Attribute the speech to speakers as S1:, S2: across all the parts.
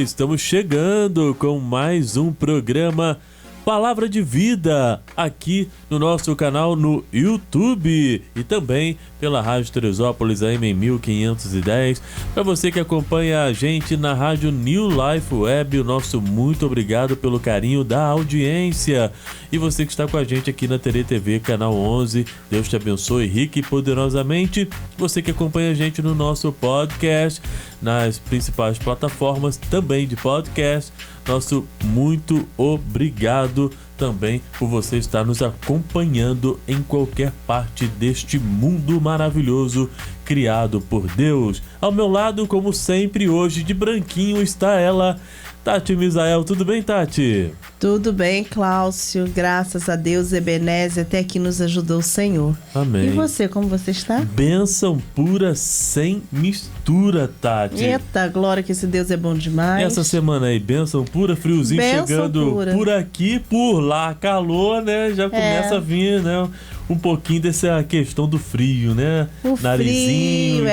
S1: Estamos chegando com mais um programa Palavra de Vida, aqui no nosso canal no YouTube e também pela Rádio Teresópolis AM em 1510. Para você que acompanha a gente na Rádio New Life Web, o nosso muito obrigado pelo carinho da audiência. E você que está com a gente aqui na Tere TV, canal 11, Deus te abençoe rica e poderosamente. Você que acompanha a gente no nosso podcast, nas principais plataformas também de podcast, nosso muito obrigado também por você estar nos acompanhando em qualquer parte deste mundo maravilhoso criado por Deus. Ao meu lado, como sempre, hoje de branquinho está ela, Tati Misael. Tudo bem, Tati?
S2: Tudo bem, Cláudio. Graças a Deus, Ebenezer, até aqui nos ajudou o Senhor.
S1: Amém.
S2: E você, como você está?
S1: Bênção pura sem mistura, Tati.
S2: Eita, glória que esse Deus é bom demais.
S1: E essa semana aí, bênção pura, friozinho
S2: Bênção
S1: chegando
S2: pura.
S1: Por aqui, por lá, calor, né? Já começa a vir, né? Um pouquinho dessa questão do frio, né?
S2: O
S1: Narizinho,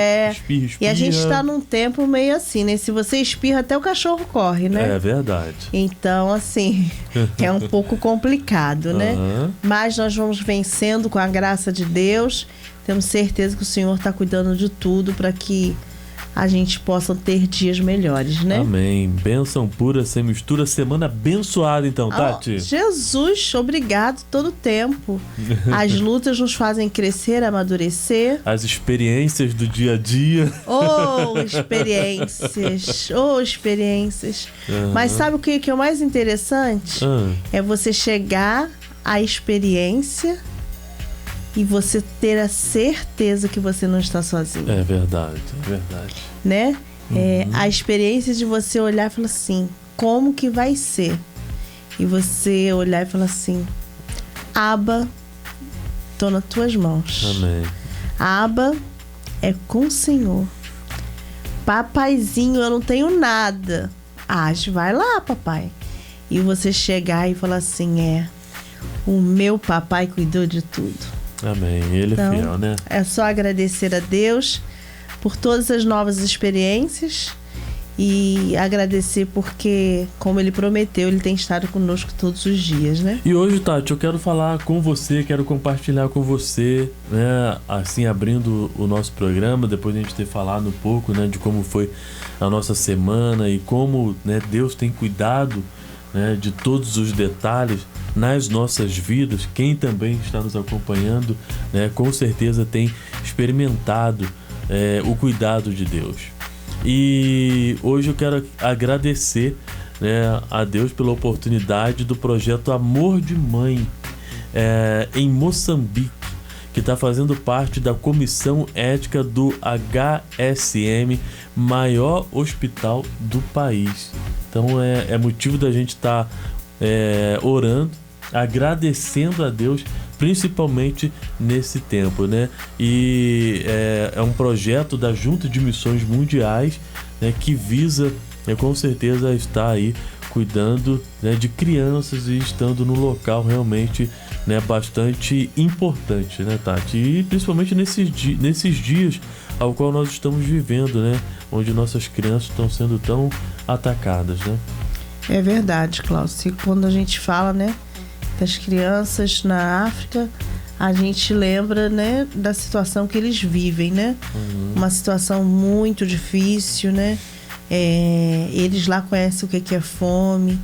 S2: frio,
S1: espirra.
S2: E a gente tá num tempo meio assim, né? Se você espirra, até o cachorro corre, né?
S1: É verdade.
S2: Então, assim, é um pouco complicado, né? Mas nós vamos vencendo com a graça de Deus. Temos certeza que o Senhor está cuidando de tudo para que a gente possa ter dias melhores, né?
S1: Amém. Bênção pura, sem mistura. Semana abençoada, então, Tati.
S2: Jesus, obrigado todo o tempo. As lutas nos fazem crescer, amadurecer.
S1: As experiências do dia a dia.
S2: Oh, experiências. Oh, experiências. Mas sabe o que é o mais interessante? É você chegar à experiência e você ter a certeza que você não está sozinho.
S1: É verdade, é verdade.
S2: Né? A experiência de você olhar e falar assim, como que vai ser? E você olhar e falar assim, Abba, tô nas tuas mãos.
S1: Amém.
S2: Abba é com o Senhor. Papaizinho, eu não tenho nada. Vai lá, papai. E você chegar e falar assim, o meu papai cuidou de tudo.
S1: Amém. Ele é fiel, né?
S2: É só agradecer a Deus por todas as novas experiências e agradecer porque, como Ele prometeu, Ele tem estado conosco todos os dias, né?
S1: E hoje, Tati, eu quero falar com você, quero compartilhar com você, né? Assim, abrindo o nosso programa, depois de a gente ter falado um pouco, né? De como foi a nossa semana e como, né, Deus tem cuidado, né, de todos os detalhes nas nossas vidas. Quem também está nos acompanhando, né, com certeza tem experimentado o cuidado de Deus. E hoje eu quero agradecer, né, a Deus pela oportunidade do projeto Amor de Mãe em Moçambique, que está fazendo parte da comissão ética do HSM, maior hospital do país. Então é motivo da gente estar orando, agradecendo a Deus, principalmente nesse tempo, né? E é um projeto da Junta de Missões Mundiais, né, que visa, com certeza, estar aí cuidando, né, de crianças e estando no local realmente, né, bastante importante, né, Tati? E principalmente nesses dias ao qual nós estamos vivendo, né? Onde nossas crianças estão sendo tão atacadas, né?
S2: É verdade, Cláudio. E quando a gente fala, né, das crianças na África, a gente lembra, né, da situação que eles vivem, né? Uma situação muito difícil, né? Eles lá conhecem o que é fome,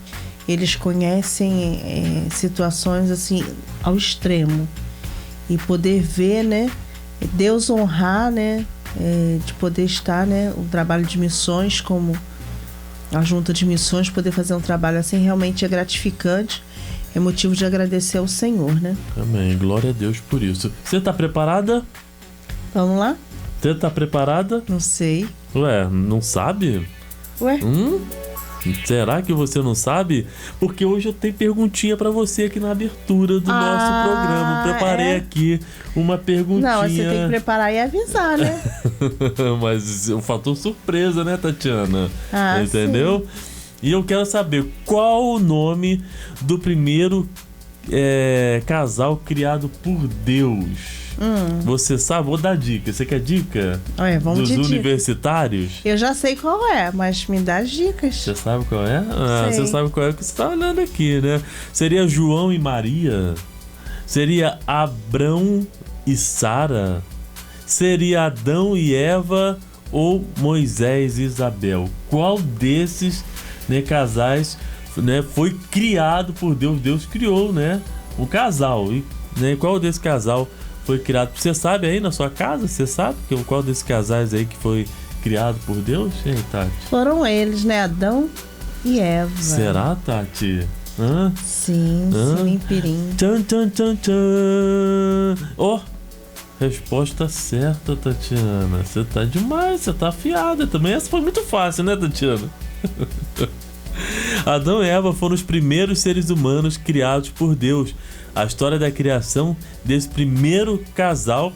S2: eles conhecem situações assim ao extremo. E poder ver, né, Deus honrar, né, de poder estar, né, o trabalho de missões, como a Junta de Missões, poder fazer um trabalho assim realmente é gratificante, é motivo de agradecer ao Senhor, né?
S1: Amém, glória a Deus por isso. Você está preparada?
S2: Vamos lá?
S1: Você está preparada?
S2: Não sei.
S1: Ué, não sabe?
S2: Ué?
S1: Será que você não sabe? Porque hoje eu tenho perguntinha pra você aqui na abertura do nosso programa. Preparei aqui uma perguntinha.
S2: Não, você tem que preparar e avisar, né?
S1: Mas o fator surpresa, né, Tatiana? Entendeu?
S2: Sim.
S1: E eu quero saber qual o nome do primeiro casal criado por Deus. Você sabe? Vou dar dica. Você quer dica?
S2: Vamos
S1: dos
S2: de
S1: universitários?
S2: Dica. Eu já sei qual é, mas me dá as dicas.
S1: Você sabe qual é? Você sabe qual é que você está olhando aqui, né? Seria João e Maria? Seria Abrão e Sara? Seria Adão e Eva ou Moisés e Isabel? Qual desses, né, casais, né, foi criado por Deus? Deus criou, né, um casal. E, né, qual desse casal foi criado? Você sabe aí na sua casa? Você sabe qual desses casais aí que foi criado por Deus? E aí, Tati?
S2: Foram eles, né? Adão e Eva.
S1: Será, Tati?
S2: Sim, sim, pirim.
S1: Tchan, tchan, tchan, tchan. Resposta certa, Tatiana. Você tá demais, você tá afiada. Também essa foi muito fácil, né, Tatiana? Adão e Eva foram os primeiros seres humanos criados por Deus. A história da criação desse primeiro casal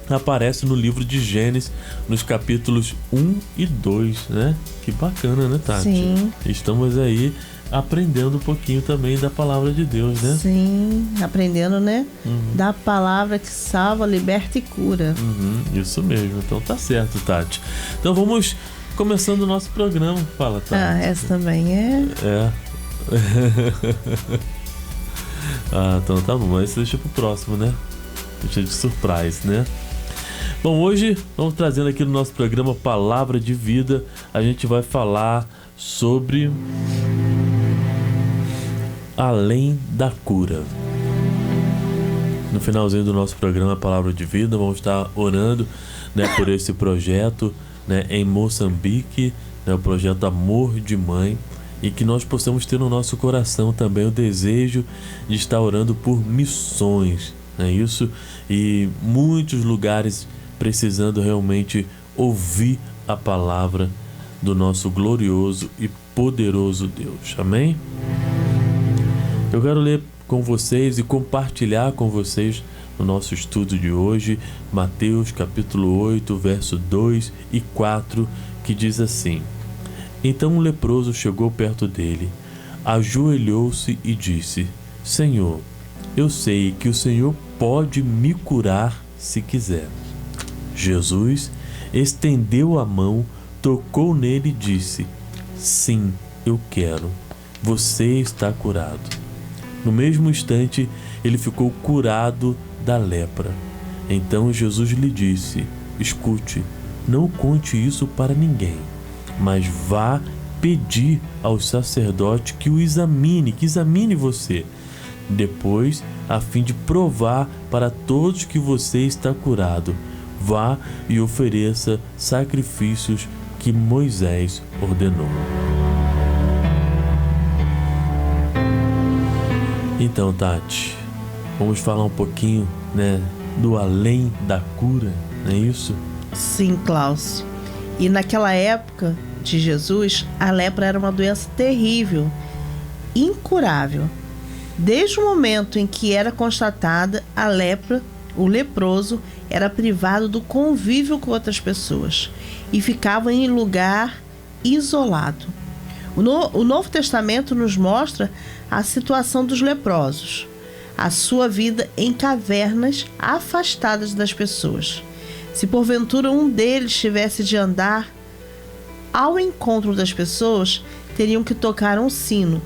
S1: aparece no livro de Gênesis, nos capítulos 1 e 2, né? Que bacana, né, Tati?
S2: Sim.
S1: Estamos aí aprendendo um pouquinho também da palavra de Deus, né?
S2: Sim, aprendendo, né? Da palavra que salva, liberta e cura.
S1: Isso mesmo, então tá certo, Tati. Então vamos começando o nosso programa. Fala, Tati.
S2: Essa também é.
S1: Então tá bom, mas deixa pro próximo, né? Deixa de surprise, né? Bom, hoje vamos trazendo aqui no nosso programa Palavra de Vida. A gente vai falar sobre além da cura. No finalzinho do nosso programa Palavra de Vida, vamos estar orando, né, por esse projeto, né, em Moçambique, né, o projeto Amor de Mãe, e que nós possamos ter no nosso coração também o desejo de estar orando por missões, né, isso, e muitos lugares precisando realmente ouvir a palavra do nosso glorioso e poderoso Deus. Amém? Eu quero ler com vocês e compartilhar com vocês no nosso estudo de hoje, Mateus capítulo 8, verso 2 e 4, que diz assim: Então um leproso chegou perto dele, ajoelhou-se e disse: Senhor, eu sei que o Senhor pode me curar se quiser. Jesus estendeu a mão, tocou nele e disse: Sim, eu quero. Você está curado. No mesmo instante, ele ficou curado da lepra. Então Jesus lhe disse: Escute, não conte isso para ninguém, mas vá pedir ao sacerdote que o examine, você. Depois, a fim de provar para todos que você está curado, vá e ofereça sacrifícios que Moisés ordenou. Então, Tati, vamos falar um pouquinho, né, do além da cura, não é isso?
S2: Sim, Klaus. E naquela época de Jesus, a lepra era uma doença terrível, incurável. Desde o momento em que era constatada a lepra, o leproso era privado do convívio com outras pessoas e ficava em lugar isolado. O Novo Testamento nos mostra a situação dos leprosos, a sua vida em cavernas afastadas das pessoas. Se porventura um deles tivesse de andar ao encontro das pessoas, teriam que tocar um sino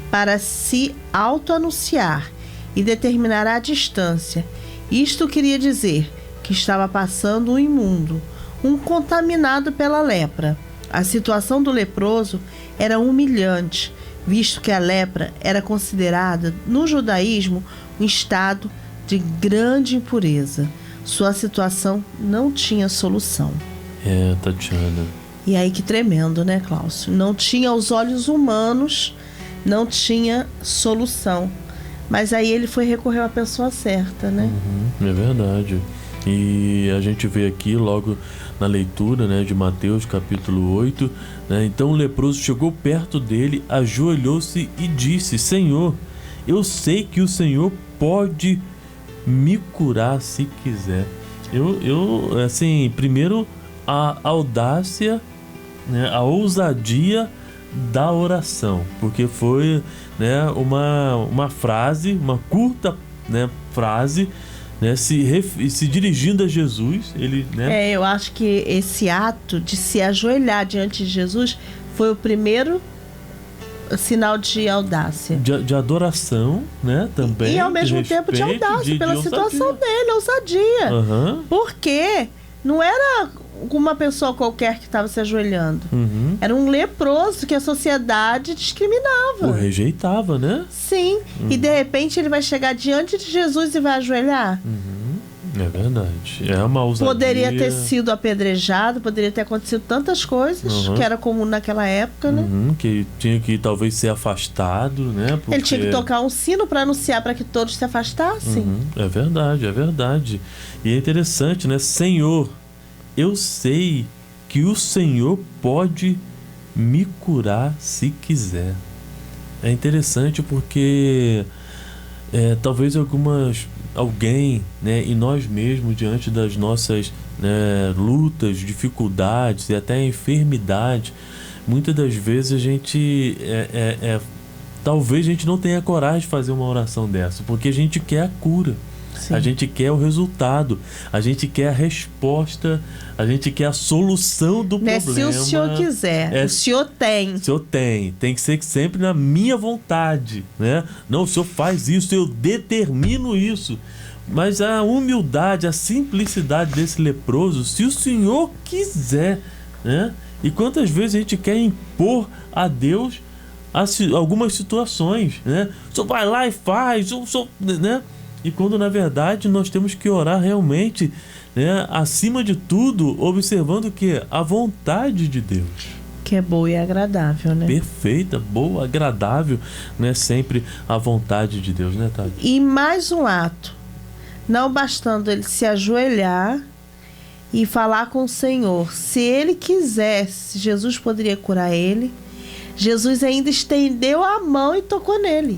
S2: para se auto-anunciar e determinar a distância. Isto queria dizer que estava passando um imundo, um contaminado pela lepra. A situação do leproso era humilhante, visto que a lepra era considerada, no judaísmo, um estado de grande impureza. Sua situação não tinha solução.
S1: Tatiana.
S2: E aí que tremendo, né, Cláudio? Não tinha aos olhos humanos, não tinha solução. Mas aí ele recorreu à pessoa certa, né?
S1: É verdade. E a gente vê aqui logo na leitura, né, de Mateus capítulo 8, né, então o leproso chegou perto dele, ajoelhou-se e disse: Senhor, eu sei que o Senhor pode me curar se quiser. Assim, primeiro a audácia, né, a ousadia da oração, porque foi, né, uma frase, uma curta, né, frase, né, se dirigindo a Jesus. Ele, né?
S2: Eu acho que esse ato de se ajoelhar diante de Jesus foi o primeiro sinal de audácia.
S1: De adoração, né, também.
S2: E ao mesmo tempo de audácia, pela situação dele, ousadia.
S1: Uhum.
S2: Porque não era uma pessoa qualquer que estava se ajoelhando.
S1: Uhum.
S2: Era um leproso que a sociedade discriminava.
S1: O rejeitava, né?
S2: Sim.
S1: Uhum.
S2: E de repente ele vai chegar diante de Jesus e vai ajoelhar.
S1: Uhum. É verdade. É uma ousadia.
S2: Poderia ter sido apedrejado, poderia ter acontecido tantas coisas, que era comum naquela época, né?
S1: Que tinha que talvez ser afastado, né? Porque...
S2: Ele tinha que tocar um sino para anunciar para que todos se afastassem.
S1: É verdade, é verdade. E é interessante, né? Senhor, eu sei que o Senhor pode me curar se quiser. É interessante porque talvez alguém, né, e nós mesmos, diante das nossas, né, lutas, dificuldades e até enfermidade, muitas das vezes a gente talvez a gente não tenha coragem de fazer uma oração dessa, porque a gente quer a cura. Sim. A gente quer o resultado, a gente quer a resposta, a gente quer a solução do problema.
S2: Se o senhor quiser, o senhor tem.
S1: O senhor tem que ser sempre na minha vontade, né? Não, o senhor faz isso, eu determino isso. Mas a humildade, a simplicidade desse leproso, se o senhor quiser, né? E quantas vezes a gente quer impor a Deus algumas situações, né? O senhor vai lá e faz, o senhor, né? E quando na verdade nós temos que orar realmente, né, acima de tudo, observando que a vontade de Deus,
S2: que é boa e agradável, né?
S1: Perfeita, boa, agradável, né? Sempre a vontade de Deus, né, Tati?
S2: E mais um ato, não bastando ele se ajoelhar e falar com o Senhor, se ele quisesse, Jesus poderia curar ele. Jesus ainda estendeu a mão e tocou nele.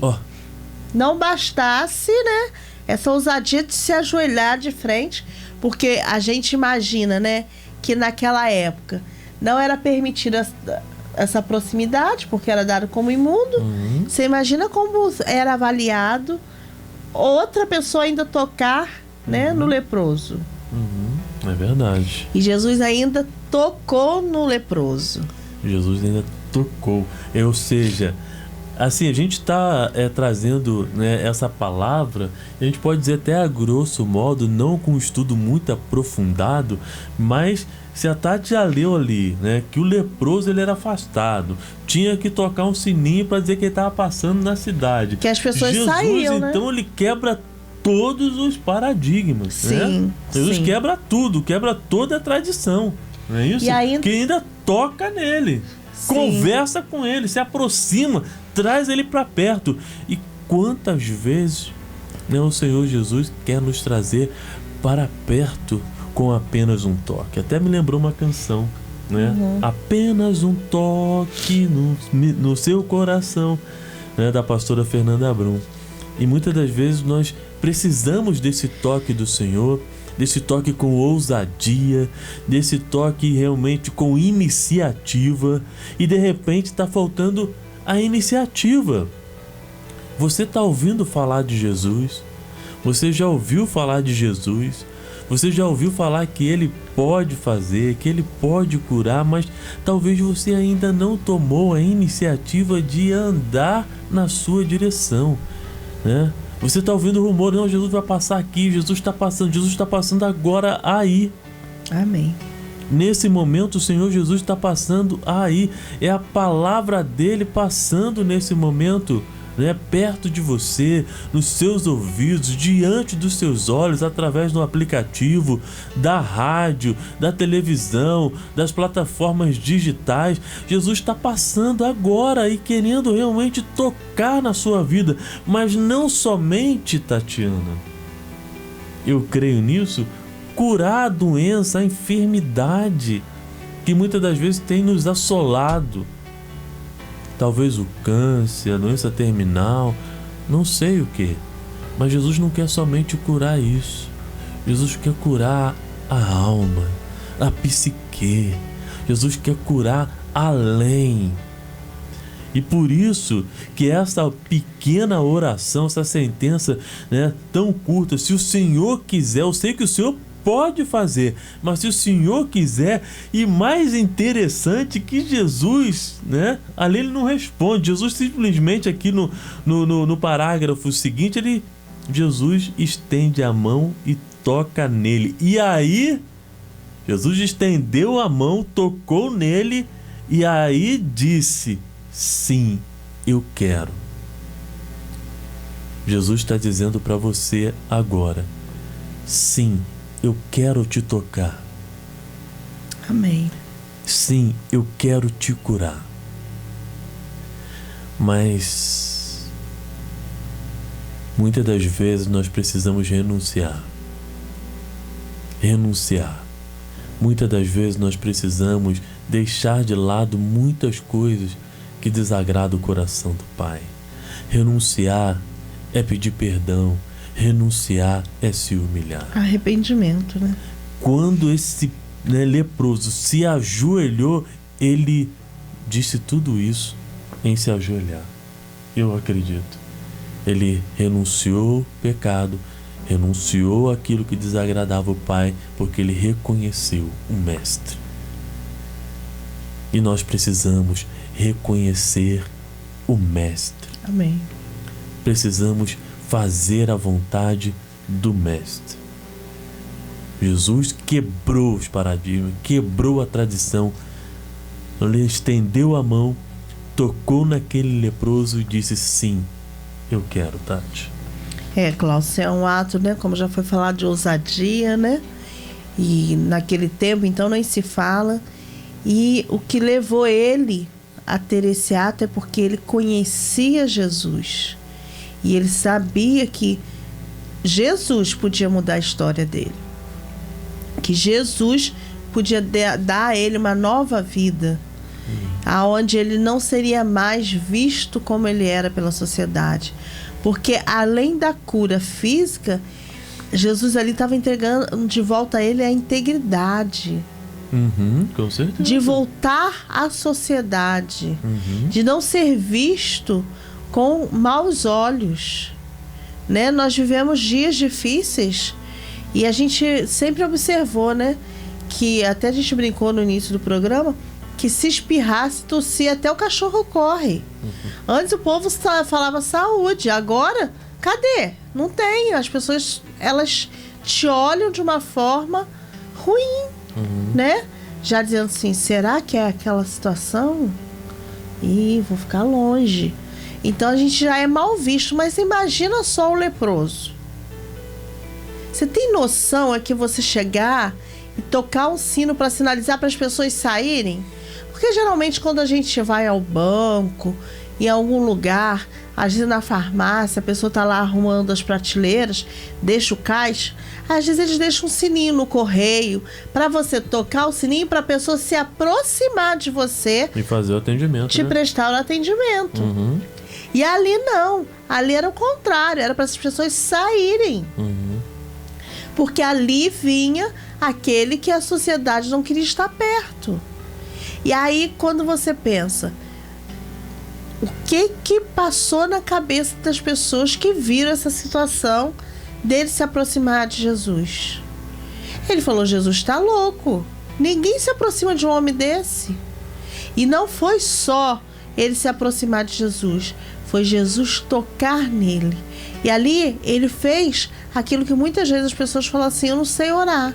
S2: Não bastasse, né, essa ousadia de se ajoelhar de frente, porque a gente imagina, né, que naquela época não era permitida essa proximidade, porque era dado como imundo. Você imagina como era avaliado outra pessoa ainda tocar, né, no leproso.
S1: É verdade.
S2: E Jesus ainda tocou no leproso.
S1: Jesus ainda tocou. Ou seja, assim, a gente está trazendo, né, essa palavra, a gente pode dizer até a grosso modo, não com um estudo muito aprofundado, mas se a Tati já leu ali, né, que o leproso ele era afastado, tinha que tocar um sininho para dizer que ele estava passando na cidade.
S2: Que as pessoas
S1: Jesus,
S2: saíam, né?
S1: Então ele quebra todos os paradigmas.
S2: Sim,
S1: né? Jesus
S2: sim.
S1: quebra tudo, quebra toda a tradição. Não é isso?
S2: E ainda...
S1: Que ainda toca nele. Sim. Conversa com ele, se aproxima, traz ele para perto. E quantas vezes, né, o Senhor Jesus quer nos trazer para perto com apenas um toque. Até me lembrou uma canção, né? Apenas um toque no seu coração, né, da pastora Fernanda Brum. E muitas das vezes nós precisamos desse toque do Senhor, desse toque com ousadia, desse toque realmente com iniciativa, e de repente está faltando a iniciativa. Você está ouvindo falar de Jesus? Você já ouviu falar de Jesus? Você já ouviu falar que Ele pode fazer, que Ele pode curar, mas talvez você ainda não tomou a iniciativa de andar na sua direção, né? Você está ouvindo o rumor, não, Jesus vai passar aqui, Jesus está passando agora aí.
S2: Amém.
S1: Nesse momento o Senhor Jesus está passando aí, é a palavra dele passando nesse momento, né, perto de você, nos seus ouvidos, diante dos seus olhos, através do aplicativo, da rádio, da televisão, das plataformas digitais. Jesus está passando agora e querendo realmente tocar na sua vida, mas não somente, Tatiana, eu creio nisso, curar a doença, a enfermidade que muitas das vezes tem nos assolado. Talvez o câncer, a doença terminal, não sei o que. Mas Jesus não quer somente curar isso. Jesus quer curar a alma, a psique. Jesus quer curar além. E por isso que essa pequena oração, essa sentença, né, tão curta, se o Senhor quiser, eu sei que o Senhor pode fazer, mas se o Senhor quiser, e mais interessante que Jesus, né, ali ele não responde. Jesus simplesmente aqui no parágrafo seguinte, Jesus estende a mão e toca nele. E aí, Jesus estendeu a mão, tocou nele e aí disse: sim, eu quero. Jesus está dizendo para você agora: sim, eu quero te tocar.
S2: Amém.
S1: Sim, eu quero te curar. Mas muitas das vezes nós precisamos renunciar. Muitas das vezes nós precisamos deixar de lado muitas coisas que desagradam o coração do Pai. Renunciar é pedir perdão. Renunciar é se humilhar.
S2: Arrependimento, né?
S1: Quando esse leproso se ajoelhou, ele disse tudo isso em se ajoelhar. Eu acredito. Ele renunciou ao pecado, renunciou àquilo que desagradava o Pai, porque ele reconheceu o Mestre. E nós precisamos reconhecer o Mestre.
S2: Amém.
S1: Precisamos fazer a vontade do Mestre. Jesus quebrou os paradigmas, quebrou a tradição. Ele estendeu a mão, tocou naquele leproso e disse: sim, eu quero, Tati.
S2: Cláudio, é um ato, né, como já foi falado, de ousadia, né? E naquele tempo, então, nem se fala. E o que levou ele a ter esse ato é porque ele conhecia Jesus. E ele sabia que Jesus podia mudar a história dele. Que Jesus podia dar a ele uma nova vida. Aonde ele não seria mais visto como ele era pela sociedade. Porque além da cura física, Jesus ali estava entregando de volta a ele a integridade.
S1: Com certeza.
S2: De voltar à sociedade. De não ser visto com maus olhos, né? Nós vivemos dias difíceis e a gente sempre observou, né, que até a gente brincou no início do programa que se espirrasse, tossia, até o cachorro corre. Antes o povo falava saúde, agora cadê? Não tem. As pessoas, elas te olham de uma forma ruim, né? Já dizendo assim, será que é aquela situação? Ih, vou ficar longe. Então a gente já é mal visto, mas imagina só o leproso. Você tem noção é que você chegar e tocar um sino para sinalizar para as pessoas saírem? Porque geralmente quando a gente vai ao banco, em algum lugar, às vezes na farmácia, a pessoa está lá arrumando as prateleiras, deixa o caixa, às vezes eles deixam um sininho no correio para você tocar o sininho para a pessoa se aproximar de você
S1: e fazer o atendimento,
S2: te prestar o atendimento. E ali não, ali era o contrário, era para as pessoas saírem. Porque ali vinha aquele que a sociedade não queria estar perto. E aí quando você pensa, o que passou na cabeça das pessoas que viram essa situação dele se aproximar de Jesus? Ele falou: Jesus está louco, ninguém se aproxima de um homem desse. E não foi só ele se aproximar de Jesus, foi Jesus tocar nele. E ali ele fez aquilo que muitas vezes as pessoas falam assim: eu não sei orar.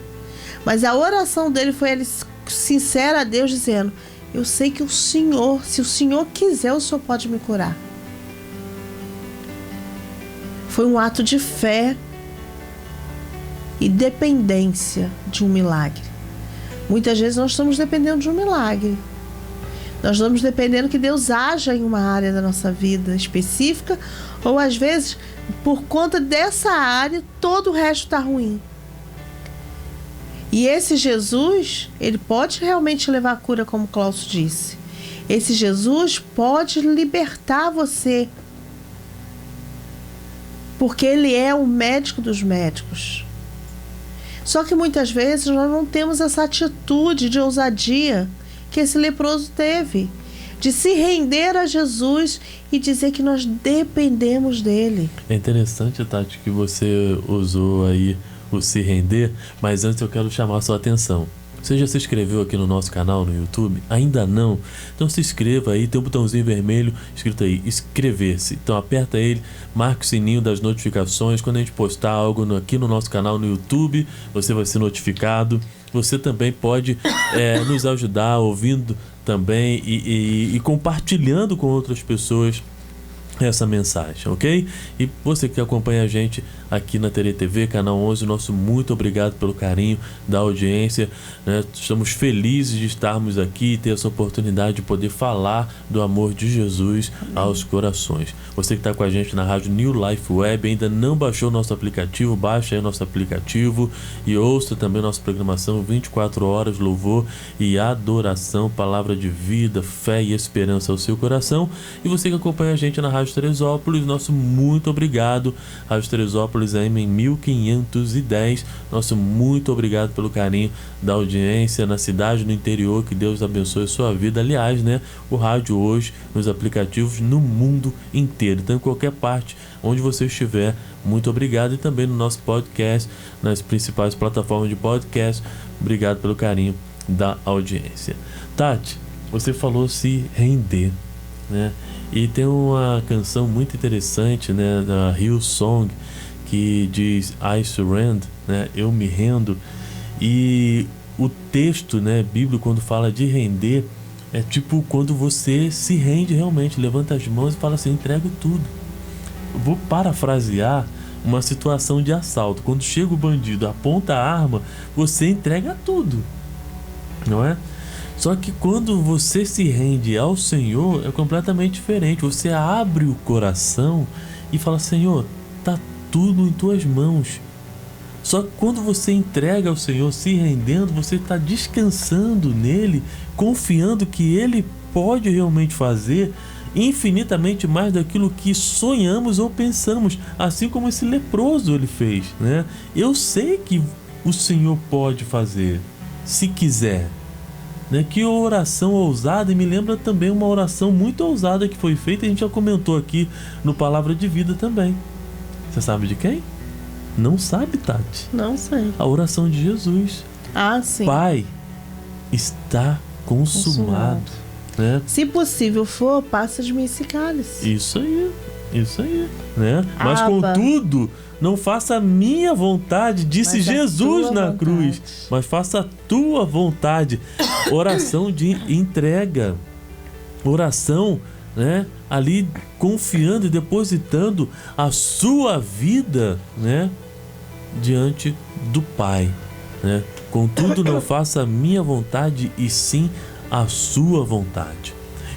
S2: Mas a oração dele foi ele sincera a Deus, dizendo: eu sei que o Senhor, se o Senhor quiser, o Senhor pode me curar. Foi um ato de fé e dependência de um milagre. Muitas vezes nós estamos dependendo de um milagre. Nós estamos dependendo que Deus haja em uma área da nossa vida específica, ou às vezes, por conta dessa área, todo o resto está ruim. E esse Jesus, ele pode realmente levar a cura, como Cláudio disse. Esse Jesus pode libertar você. Porque ele é o médico dos médicos. Só que muitas vezes nós não temos essa atitude de ousadia que esse leproso teve. de se render a Jesus e dizer que nós dependemos dele.
S1: É interessante, Tati, que você usou aí o se render, mas antes eu quero chamar a sua atenção. Você já se inscreveu aqui no nosso canal no YouTube? Ainda não? Então se inscreva aí, tem um botãozinho vermelho escrito aí, inscrever-se. Então aperta ele, marca o sininho das notificações. Quando a gente postar algo aqui no nosso canal no YouTube, você vai ser notificado. Você também pode nos ajudar ouvindo também e compartilhando com outras pessoas essa mensagem, ok? E você que acompanha a gente aqui na Tere TV, Canal 11, nosso muito obrigado pelo carinho da audiência, né? Estamos felizes de estarmos aqui e ter essa oportunidade de poder falar do amor de Jesus aos corações. Você que está com a gente na rádio New Life Web, ainda não baixou o nosso aplicativo, baixa aí o nosso aplicativo e ouça também nossa programação 24 horas, louvor e adoração, palavra de vida, fé e esperança ao seu coração. E você que acompanha a gente na rádio Teresópolis, nosso muito obrigado. Rádio Teresópolis AM em 1510, nosso muito obrigado pelo carinho da audiência na cidade, no interior, que Deus abençoe a sua vida. Aliás, né, o rádio hoje nos aplicativos no mundo inteiro, então em qualquer parte onde você estiver, muito obrigado. E também no nosso podcast, nas principais plataformas de podcast, obrigado pelo carinho da audiência. Tati, você falou se render, né? E tem uma canção muito interessante, né, da Hillsong, que diz I surrender, né, eu me rendo. E o texto, né, bíblico, quando fala de render, é tipo quando você se rende realmente, levanta as mãos e fala assim, entrego tudo. Eu vou parafrasear uma situação de assalto. Quando chega o bandido, aponta a arma, você entrega tudo, não é? Só que quando você se rende ao Senhor, é completamente diferente. Você abre o coração e fala, Senhor, tá tudo em tuas mãos. Só que quando você entrega ao Senhor, se rendendo, você está descansando nele, confiando que ele pode realmente fazer infinitamente mais daquilo que sonhamos ou pensamos, assim como esse leproso ele fez, né? Eu sei que o Senhor pode fazer, se quiser. Né? Que oração ousada, e me lembra também uma oração muito ousada que foi feita, a gente já comentou aqui no Palavra de Vida também. Você sabe de quem? Não sabe, Tati?
S2: Não sei.
S1: A oração de Jesus.
S2: Ah, sim.
S1: Pai, está consumado. Né?
S2: Se possível for, passa de mim esse cálice.
S1: Isso aí, né? Mas contudo, não faça a minha vontade, disse Jesus na cruz, mas faça a tua vontade. Oração de entrega, oração, né? Ali confiando e depositando a sua vida, né? Diante do Pai, né? Contudo, não faça a minha vontade e sim a sua vontade.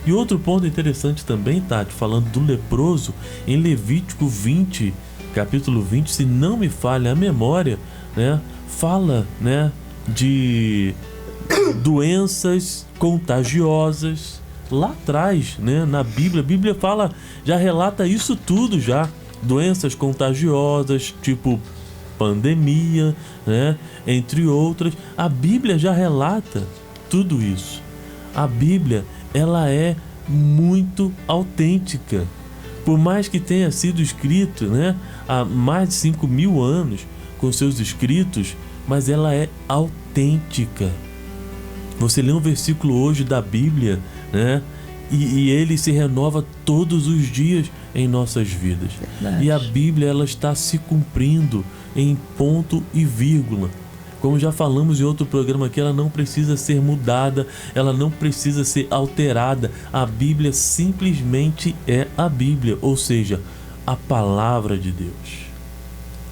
S1: E outro ponto interessante também, Tati, falando do leproso, em Levítico 20, capítulo 20, se não me falha a memória, né, fala, né, de doenças contagiosas. Lá atrás, né, na Bíblia, a Bíblia fala, já relata isso tudo já. Doenças contagiosas, tipo pandemia, né, entre outras. A Bíblia já relata tudo isso. A Bíblia, ela é muito autêntica. Por mais que tenha sido escrito, né, há mais de 5.000 anos, com seus escritos, mas ela é autêntica. Você lê um versículo hoje da Bíblia, né, e ele se renova todos os dias em nossas vidas. Verdade. E a Bíblia, ela está se cumprindo em ponto e vírgula. Como já falamos em outro programa aqui, ela não precisa ser mudada, ela não precisa ser alterada. A Bíblia simplesmente é a Bíblia, ou seja, a palavra de Deus.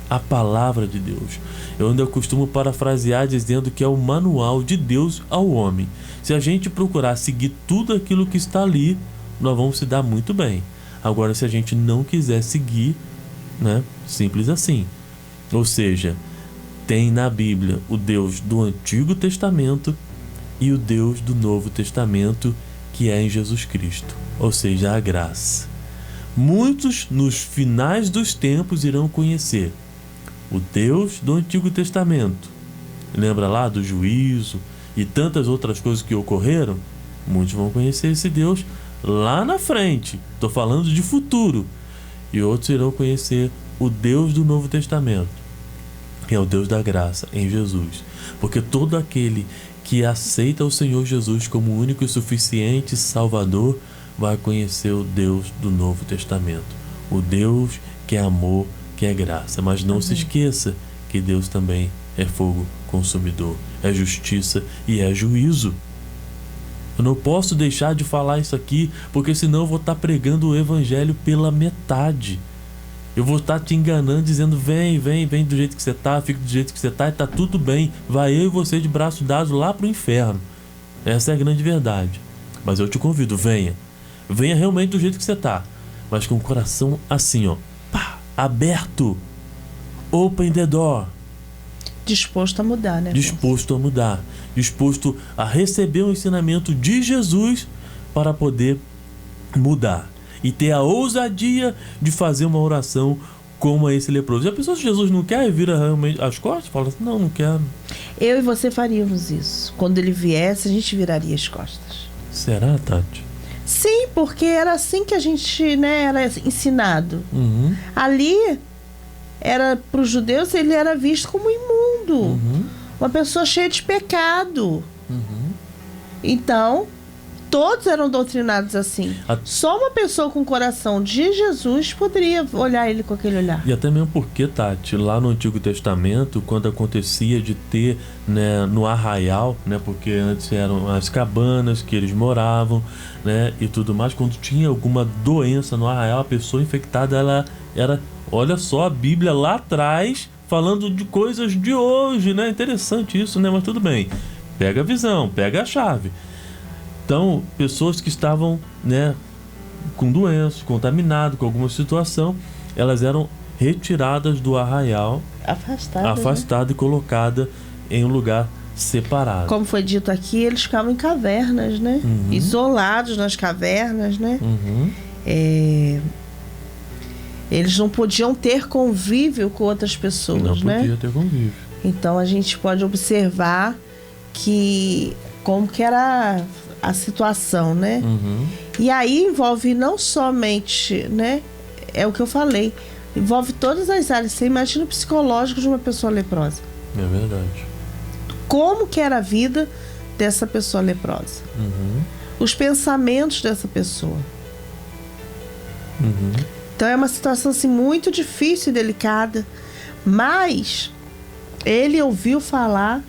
S1: A palavra de Deus. Eu ainda costumo parafrasear dizendo que é o manual de Deus ao homem. Se a gente procurar seguir tudo aquilo que está ali, nós vamos se dar muito bem. Agora, se a gente não quiser seguir, né, simples assim. Ou seja, tem na Bíblia o Deus do Antigo Testamento e o Deus do Novo Testamento, que é em Jesus Cristo, ou seja, a graça. Muitos nos finais dos tempos irão conhecer o Deus do Antigo Testamento. Lembra lá do juízo e tantas outras coisas que ocorreram? Muitos vão conhecer esse Deus lá na frente. Estou falando de futuro. E outros irão conhecer o Deus do Novo Testamento, que é o Deus da graça em Jesus. Porque todo aquele que aceita o Senhor Jesus como único e suficiente Salvador vai conhecer o Deus do Novo Testamento. O Deus que é amor, que é graça. Mas não se esqueça que Deus também é fogo consumidor, é justiça e é juízo. Eu não posso deixar de falar isso aqui, porque senão eu vou estar pregando o evangelho pela metade. Eu vou estar te enganando, dizendo: vem do jeito que você está, fica do jeito que você está e está tudo bem. Vai eu e você de braço dado lá para o inferno. Essa é a grande verdade. Mas eu te convido, venha realmente do jeito que você está, mas com o coração assim, ó, aberto, open the door.
S2: Disposto a mudar, né?
S1: Disposto a mudar, disposto a receber o ensinamento de Jesus para poder mudar e ter a ousadia de fazer uma oração como a esse leproso. E a pessoa, se Jesus não quer, vira realmente as costas, fala assim: não quero.
S2: Eu e você faríamos isso. Quando ele viesse, a gente viraria as costas.
S1: Será, Tati?
S2: Sim, porque era assim que a gente, né, era ensinado. Ali, era para os judeus, ele era visto como imundo, uma pessoa cheia de pecado. Então, todos eram doutrinados assim. Só uma pessoa com o coração de Jesus poderia olhar ele com aquele olhar.
S1: E até mesmo porque, Tati, lá no Antigo Testamento, quando acontecia de ter, né, no arraial, né, porque antes eram as cabanas que eles moravam, né, e tudo mais, quando tinha alguma doença no arraial, a pessoa infectada, ela era, olha só, a Bíblia lá atrás falando de coisas de hoje, né? Interessante isso, né? Mas tudo bem. Pega a visão, pega a chave. Então, pessoas que estavam, né, com doenças, contaminadas, com alguma situação, elas eram retiradas do arraial, afastadas, né? E colocadas em um lugar separado.
S2: Como foi dito aqui, eles ficavam em cavernas, né? Isolados nas cavernas, né? Eles não podiam ter convívio com outras pessoas, né?
S1: Não podia ter convívio.
S2: Então a gente pode observar que como que era a situação, né? E aí envolve não somente, né? É o que eu falei, envolve todas as áreas. Você imagina o psicológico de uma pessoa leprosa.
S1: É verdade.
S2: Como que era a vida dessa pessoa leprosa? Os pensamentos dessa pessoa. Então é uma situação assim, muito difícil e delicada, mas ele ouviu falar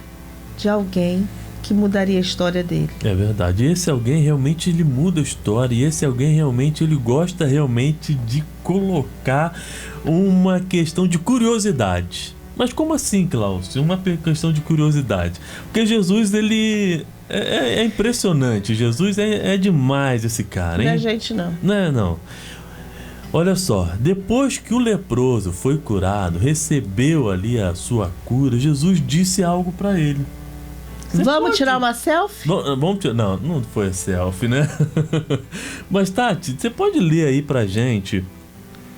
S2: de alguém que mudaria a história dele.
S1: É verdade. Esse alguém realmente ele muda a história, e esse alguém realmente ele gosta realmente de colocar uma questão de curiosidade. Mas como assim, Cláudio? Uma questão de curiosidade. Porque Jesus, ele é impressionante. Jesus é demais, esse cara, hein?
S2: Não é gente, não.
S1: Não. Olha só, depois que o leproso foi curado, recebeu ali a sua cura, Jesus disse algo para ele.
S2: Vamos tirar uma selfie?
S1: Vamos tirar. Não foi a selfie, né? Mas, Tati, você pode ler aí pra gente,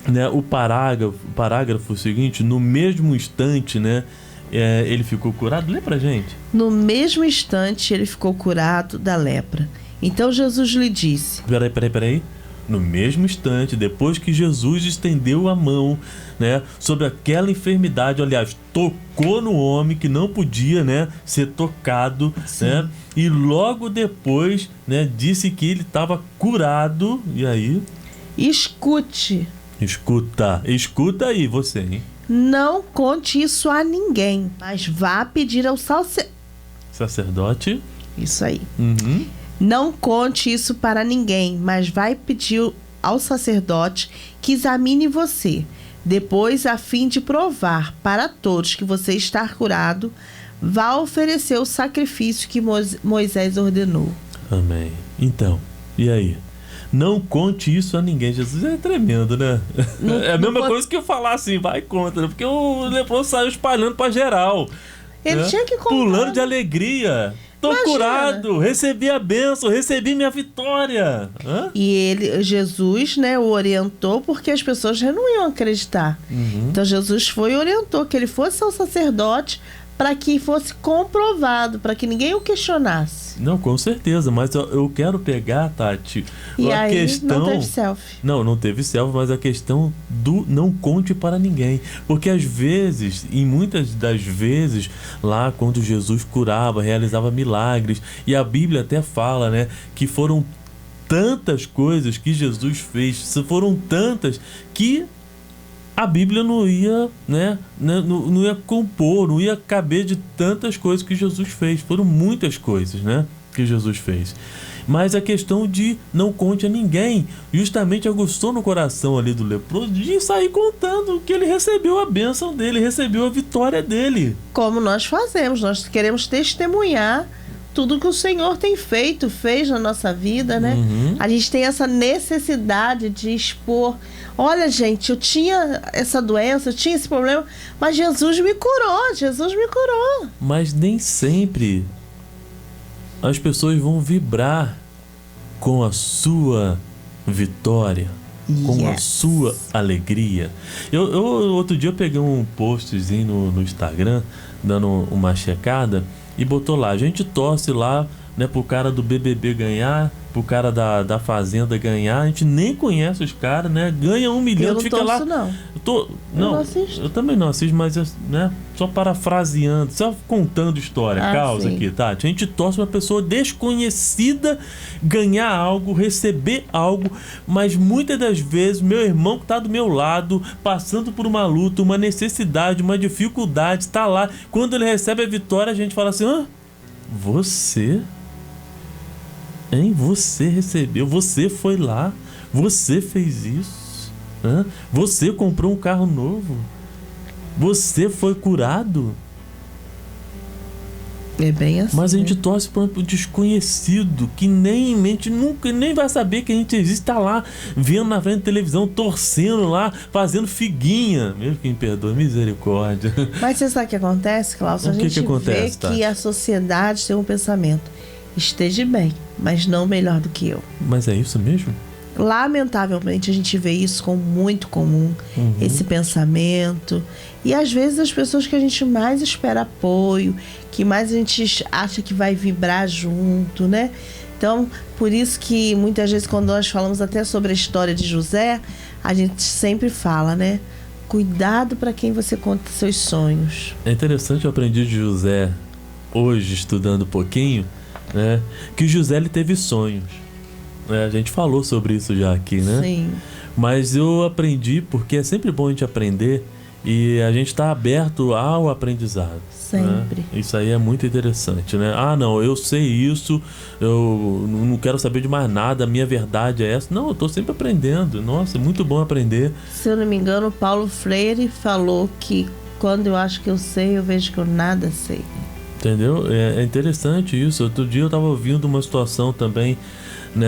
S1: né, o parágrafo seguinte: no mesmo instante, né, ele ficou curado. Lê pra gente. No
S2: mesmo instante ele ficou curado da lepra. Então Jesus lhe disse...
S1: Peraí. No mesmo instante, depois que Jesus estendeu a mão, né, sobre aquela enfermidade, aliás, tocou no homem que não podia, né, ser tocado, né, e logo depois, né, disse que ele estava curado. E aí? Escuta aí você, hein?
S2: Não conte isso a ninguém, mas vá pedir ao
S1: sacerdote.
S2: Isso aí. Não conte isso para ninguém, mas vai pedir ao sacerdote que examine você. Depois, a fim de provar para todos que você está curado, vá oferecer o sacrifício que Moisés ordenou.
S1: Amém. Então, e aí? Não conte isso a ninguém. Jesus é tremendo, né? É a mesma coisa que eu falar assim, vai contra, porque o leproso saiu espalhando para geral.
S2: Ele tinha que contar.
S1: Pulando de alegria. Tô curado, recebi a bênção, recebi minha vitória.
S2: E Jesus, né, o orientou, porque as pessoas já não iam acreditar. Então Jesus foi e orientou que ele fosse ao sacerdote para que fosse comprovado, para que ninguém o questionasse.
S1: Não, com certeza, mas eu quero pegar, Tati,
S2: E
S1: a
S2: aí
S1: questão...
S2: não teve selfie.
S1: Não teve selfie, mas a questão do não conte para ninguém. Porque às vezes, e muitas das vezes, lá quando Jesus curava, realizava milagres, e a Bíblia até fala, né, que foram tantas coisas que Jesus fez, foram tantas que a Bíblia não ia, né, não ia compor, não ia caber de tantas coisas que Jesus fez. Foram muitas coisas, né, que Jesus fez. Mas a questão de não conte a ninguém, justamente aguçou no coração ali do leproso de sair contando que ele recebeu a bênção dele, recebeu a vitória dele.
S2: Como nós fazemos, nós queremos testemunhar tudo que o Senhor tem fez na nossa vida, né? A gente tem essa necessidade de expor. Olha, gente, eu tinha essa doença, eu tinha esse problema, mas Jesus me curou.
S1: Mas nem sempre as pessoas vão vibrar com a sua vitória, com a sua alegria. Eu outro dia eu peguei um postzinho no Instagram, dando uma checada, e botou lá, a gente torce lá, né, pro cara do BBB ganhar, pro cara da Fazenda ganhar, a gente nem conhece os caras, né, ganha 1 milhão,
S2: Eu não
S1: fica lá.
S2: Não.
S1: Eu não assisto. Eu também não assisto, mas, né, só parafraseando, só contando história, causa
S2: sim.
S1: aqui, tá? A gente torce uma pessoa desconhecida ganhar algo, receber algo, mas muitas das vezes meu irmão que tá do meu lado, passando por uma luta, uma necessidade, uma dificuldade, tá lá, quando ele recebe a vitória, a gente fala assim, você? Hein? Você recebeu, você foi lá, você fez isso, você comprou um carro novo, você foi curado.
S2: É bem assim.
S1: Mas a gente torce para um desconhecido que nem mente, nunca, nem vai saber que a gente existe, tá lá, vendo na frente da televisão, torcendo lá, fazendo figuinha. Mesmo quem perdoa, misericórdia.
S2: Mas você sabe o que acontece, Cláudio? A gente vê que a sociedade tem um pensamento: esteja bem, mas não melhor do que eu.
S1: Mas é isso mesmo?
S2: Lamentavelmente a gente vê isso como muito comum, esse pensamento. E às vezes as pessoas que a gente mais espera apoio, que mais a gente acha que vai vibrar junto, né? Então, por isso que muitas vezes quando nós falamos até sobre a história de José, a gente sempre fala, né? Cuidado para quem você conta seus sonhos.
S1: É interessante, eu aprendi de José hoje, estudando um pouquinho, né? Que José, ele teve sonhos. A gente falou sobre isso já aqui, né?
S2: Sim.
S1: Mas eu aprendi, porque é sempre bom a gente aprender e a gente está aberto ao aprendizado.
S2: Sempre.
S1: Né? Isso aí é muito interessante, né? Não, eu sei isso, eu não quero saber de mais nada, a minha verdade é essa. Não, eu estou sempre aprendendo. Nossa, é muito bom aprender.
S2: Se eu não me engano, Paulo Freire falou que quando eu acho que eu sei, eu vejo que eu nada sei.
S1: Entendeu? É interessante isso. Outro dia eu estava ouvindo uma situação também, né,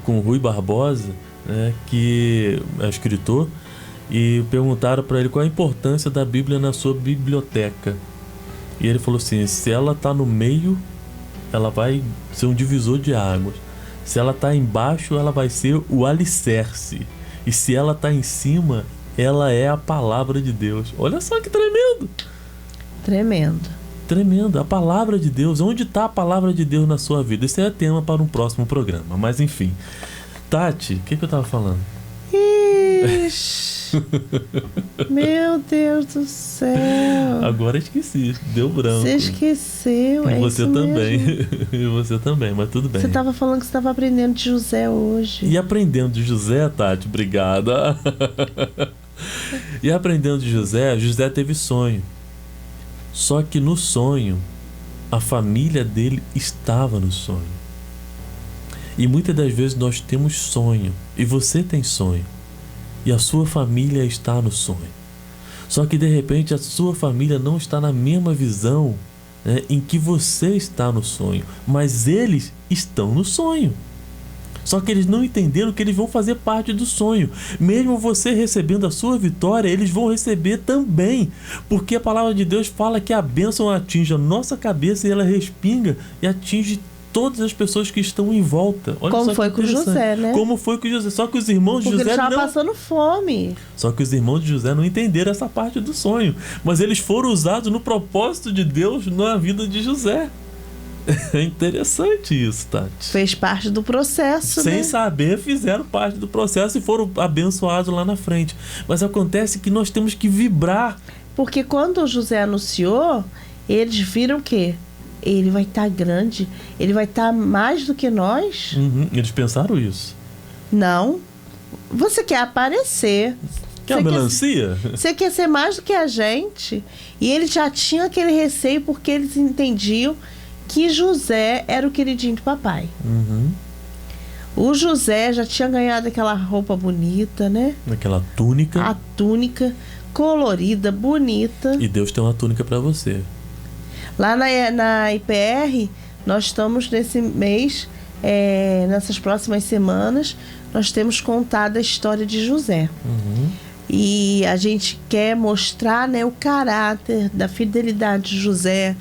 S1: com o Rui Barbosa, né, que é escritor, e perguntaram para ele qual a importância da Bíblia na sua biblioteca. E ele falou assim: se ela está no meio, ela vai ser um divisor de águas. Se ela está embaixo, ela vai ser o alicerce. E se ela está em cima, ela é a palavra de Deus. Olha só que tremendo! Tremendo, a palavra de Deus. Onde está a palavra de Deus na sua vida? Esse é tema para um próximo programa, mas enfim. Tati, o que eu estava falando?
S2: Ixi, meu Deus do céu.
S1: Agora esqueci, deu branco.
S2: Você esqueceu,
S1: E você também.
S2: Mesmo.
S1: E você também, mas tudo bem.
S2: Você estava falando que você estava aprendendo de José hoje.
S1: E aprendendo de José, Tati, obrigada. E aprendendo de José, José teve sonho. Só que no sonho, a família dele estava no sonho. E muitas das vezes nós temos sonho, e você tem sonho, e a sua família está no sonho. Só que de repente a sua família não está na mesma visão, né, em que você está no sonho, mas eles estão no sonho. Só que eles não entenderam que eles vão fazer parte do sonho. Mesmo você recebendo a sua vitória, eles vão receber também. Porque a palavra de Deus fala que a bênção atinge a nossa cabeça e ela respinga e atinge todas as pessoas que estão em volta. Olha
S2: Como
S1: só
S2: foi
S1: que
S2: com
S1: interessante.
S2: José, né?
S1: Como foi com José. Só que os irmãos de
S2: Porque
S1: José
S2: ele estava
S1: não...
S2: passando fome.
S1: Só que os irmãos de José não entenderam essa parte do sonho. Mas eles foram usados no propósito de Deus na vida de José. É interessante isso, Tati.
S2: Fez parte do processo,
S1: Sem
S2: né?
S1: saber, fizeram parte do processo e foram abençoados lá na frente. Mas acontece que nós temos que vibrar.
S2: Porque quando José anunciou, eles viram que ele vai estar grande, ele vai estar mais do que nós.
S1: Eles pensaram isso.
S2: Não. Você quer aparecer.
S1: Quer uma melancia?
S2: Você quer ser mais do que a gente. E eles já tinham aquele receio porque eles entendiam que José era o queridinho do papai. O José já tinha ganhado aquela roupa bonita, né?
S1: Aquela túnica.
S2: A túnica colorida, bonita.
S1: E Deus tem uma túnica para você.
S2: Lá na IPR, nós estamos nesse mês, nessas próximas semanas, nós temos contado a história de José. E a gente quer mostrar, né, o caráter da fidelidade de José,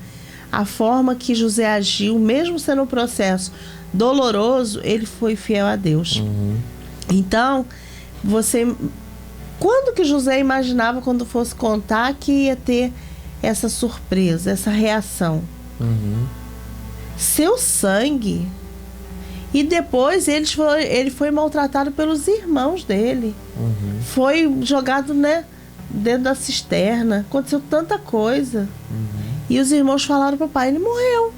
S2: a forma que José agiu, mesmo sendo um processo doloroso, ele foi fiel a Deus. Então, quando que José imaginava, quando fosse contar, que ia ter essa surpresa, essa reação? Seu sangue. E depois ele foi maltratado pelos irmãos dele. Foi jogado, né, dentro da cisterna. Aconteceu tanta coisa. E os irmãos falaram pro pai, ele morreu.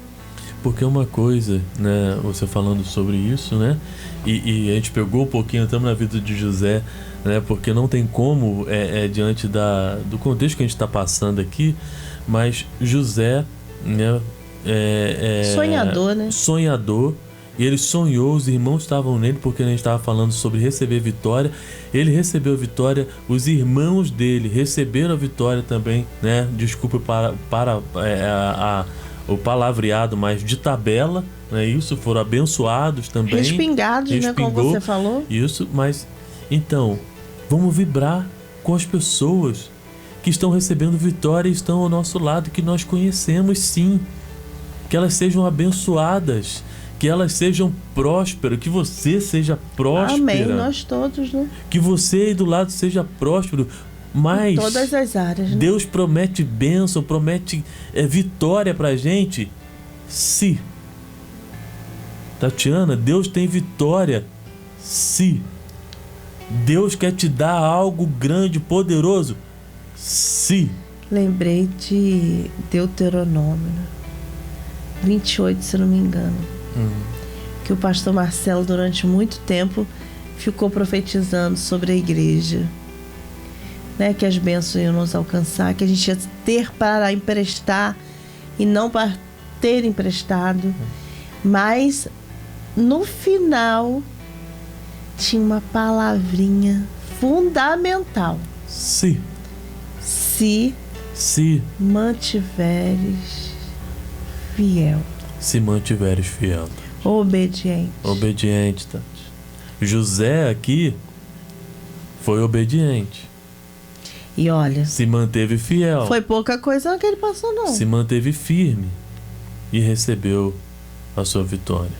S1: Porque uma coisa, né, você falando sobre isso, né, e a gente pegou um pouquinho, estamos na vida de José, né, porque não tem como, diante do contexto que a gente está passando aqui, mas José, né,
S2: sonhador, né?
S1: Sonhador. E ele sonhou, os irmãos estavam nele, porque a gente estava falando sobre receber vitória. Ele recebeu a vitória, os irmãos dele receberam a vitória também, né? Desculpa para o palavreado, mas de tabela, né? Isso, foram abençoados também.
S2: Respingados, né? Como você falou.
S1: Isso, mas então, vamos vibrar com as pessoas que estão recebendo vitória e estão ao nosso lado, que nós conhecemos, sim. Que elas sejam abençoadas, que elas sejam prósperas, que você seja próspera.
S2: Amém, nós todos, né?
S1: Que você aí do lado seja próspero, mas
S2: em todas as áreas, né?
S1: Deus promete bênção, promete vitória pra gente. Se Tatiana, Deus tem vitória. Se Deus quer te dar algo grande, poderoso. Se
S2: lembrei de Deuteronômio 28, se não me engano, que o pastor Marcelo durante muito tempo ficou profetizando sobre a igreja, né, que as bênçãos iam nos alcançar, que a gente ia ter para emprestar e não para ter emprestado. Mas no final tinha uma palavrinha fundamental:
S1: se
S2: mantiveres fiel.
S1: Se mantiveres fiel.
S2: Obediente,
S1: Tati. José aqui foi obediente.
S2: E olha,
S1: se manteve fiel.
S2: Foi pouca coisa que ele passou, não.
S1: Se manteve firme e recebeu a sua vitória.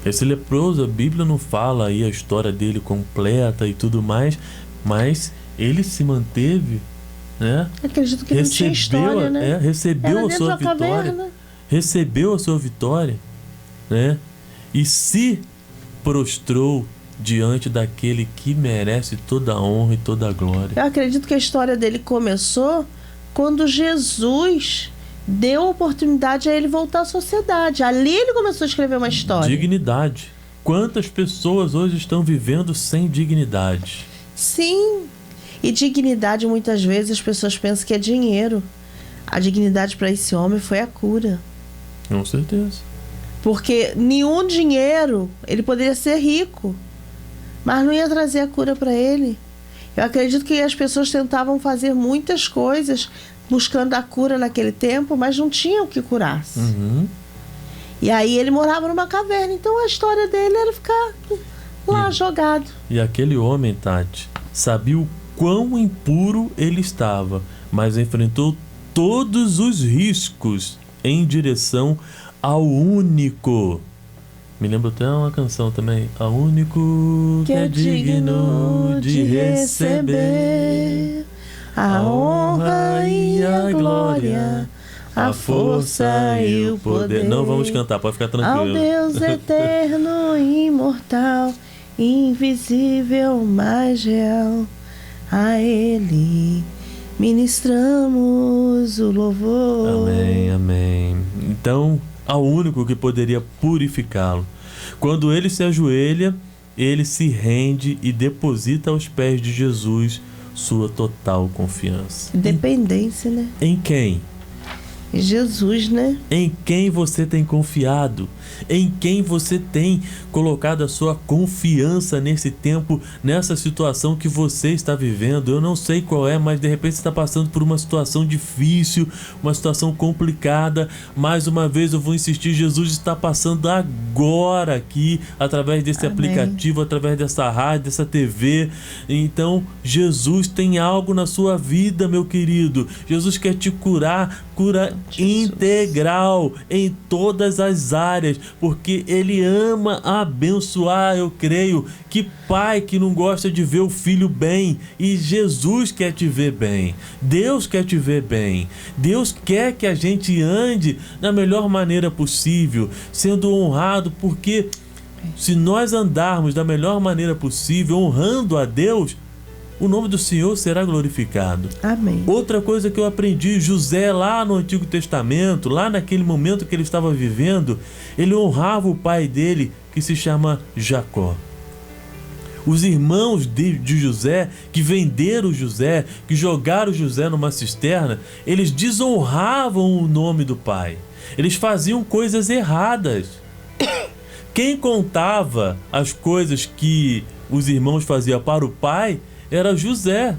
S1: Esse leproso, a Bíblia não fala aí a história dele completa e tudo mais, mas ele se manteve, né?
S2: Acredito que não tinha história, né?
S1: Recebeu a sua vitória. Recebeu a sua vitória, né? E se prostrou diante daquele que merece toda a honra e toda a glória.
S2: Eu acredito que a história dele começou quando Jesus deu a oportunidade a ele voltar à sociedade. Ali ele começou a escrever uma história.
S1: Dignidade. Quantas pessoas hoje estão vivendo sem dignidade?
S2: Sim. E dignidade, muitas vezes as pessoas pensam que é dinheiro. A dignidade para esse homem foi a cura.
S1: Com certeza.
S2: Porque nenhum dinheiro, ele poderia ser rico, mas não ia trazer a cura para ele. Eu acredito que as pessoas tentavam fazer muitas coisas buscando a cura naquele tempo, mas não tinham o que curasse. E aí ele morava numa caverna, então a história dele era ficar lá jogado.
S1: E aquele homem, Tati, sabia o quão impuro ele estava, mas enfrentou todos os riscos em direção ao único Me lembro até uma canção também. A único que é digno de receber a honra e a glória, a força e o poder. Não vamos cantar, pode ficar tranquilo.
S2: Ao Deus eterno e imortal, invisível, mas real, a Ele ministramos o louvor.
S1: Amém, amém. Então, ao único que poderia purificá-lo. Quando ele se ajoelha, ele se rende e deposita aos pés de Jesus sua total confiança.
S2: Dependência, né?
S1: Em quem?
S2: Jesus, né?
S1: Em quem você tem confiado? Em quem você tem colocado a sua confiança nesse tempo, nessa situação que você está vivendo? Eu não sei qual é, mas de repente você está passando por uma situação difícil, uma situação complicada. Mais uma vez eu vou insistir, Jesus está passando agora aqui, através desse aplicativo, através dessa rádio, dessa TV. Então, Jesus tem algo na sua vida, meu querido. Jesus quer te curar, cura integral em todas as áreas, porque Ele ama abençoar. Eu creio que pai que não gosta de ver o filho bem, e Jesus quer te ver bem, Deus quer te ver bem, Deus quer que a gente ande da melhor maneira possível, sendo honrado, porque se nós andarmos da melhor maneira possível, honrando a Deus, o nome do Senhor será glorificado.
S2: Amém.
S1: Outra coisa que eu aprendi, José lá no Antigo Testamento, lá naquele momento que ele estava vivendo, ele honrava o pai dele, que se chama Jacó. Os irmãos de José, que venderam José, que jogaram José numa cisterna, eles desonravam o nome do pai. Eles faziam coisas erradas. Quem contava as coisas que os irmãos faziam para o pai era José.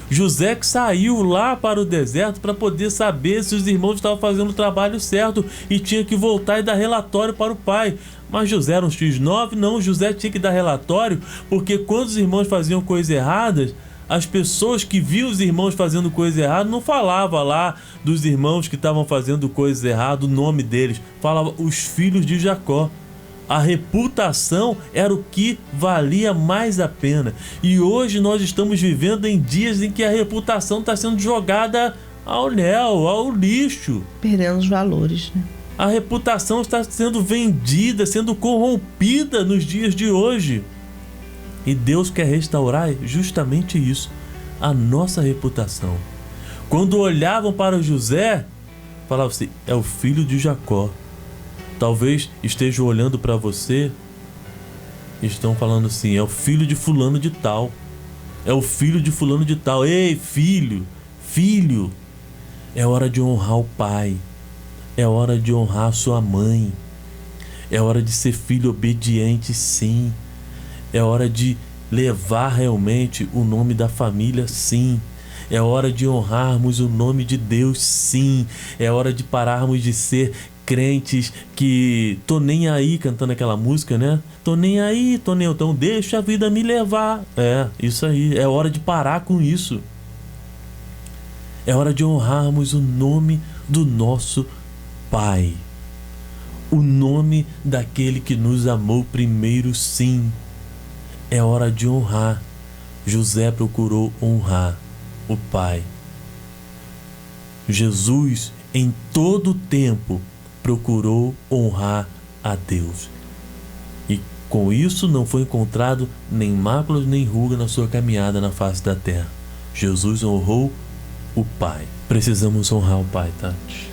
S1: José que saiu lá para o deserto para poder saber se os irmãos estavam fazendo o trabalho certo e tinha que voltar e dar relatório para o pai. Mas José era um X9? Não, José tinha que dar relatório, porque quando os irmãos faziam coisas erradas, as pessoas que viam os irmãos fazendo coisas erradas não falavam lá dos irmãos que estavam fazendo coisas erradas, o nome deles, falava os filhos de Jacó. A reputação era o que valia mais a pena. E hoje nós estamos vivendo em dias em que a reputação está sendo jogada ao léu, ao lixo.
S2: Perdendo os valores, né?
S1: A reputação está sendo vendida, sendo corrompida nos dias de hoje. E Deus quer restaurar justamente isso, a nossa reputação. Quando olhavam para José, falavam assim, é o filho de Jacó. Talvez estejam olhando para você e estão falando assim, é o filho de fulano de tal. É o filho de fulano de tal. Ei, filho, é hora de honrar o pai. É hora de honrar a sua mãe. É hora de ser filho obediente, sim. É hora de levar realmente o nome da família, sim. É hora de honrarmos o nome de Deus, sim. É hora de pararmos de ser crentes que tô nem aí, cantando aquela música, né? Tô nem aí, então deixa a vida me levar. É, isso aí. É hora de parar com isso. É hora de honrarmos o nome do nosso Pai. O nome daquele que nos amou primeiro, sim. É hora de honrar. José procurou honrar o Pai. Jesus, em todo o tempo, procurou honrar a Deus. E com isso não foi encontrado nem máculas nem ruga na sua caminhada na face da terra. Jesus honrou o Pai. Precisamos honrar o Pai, Tati.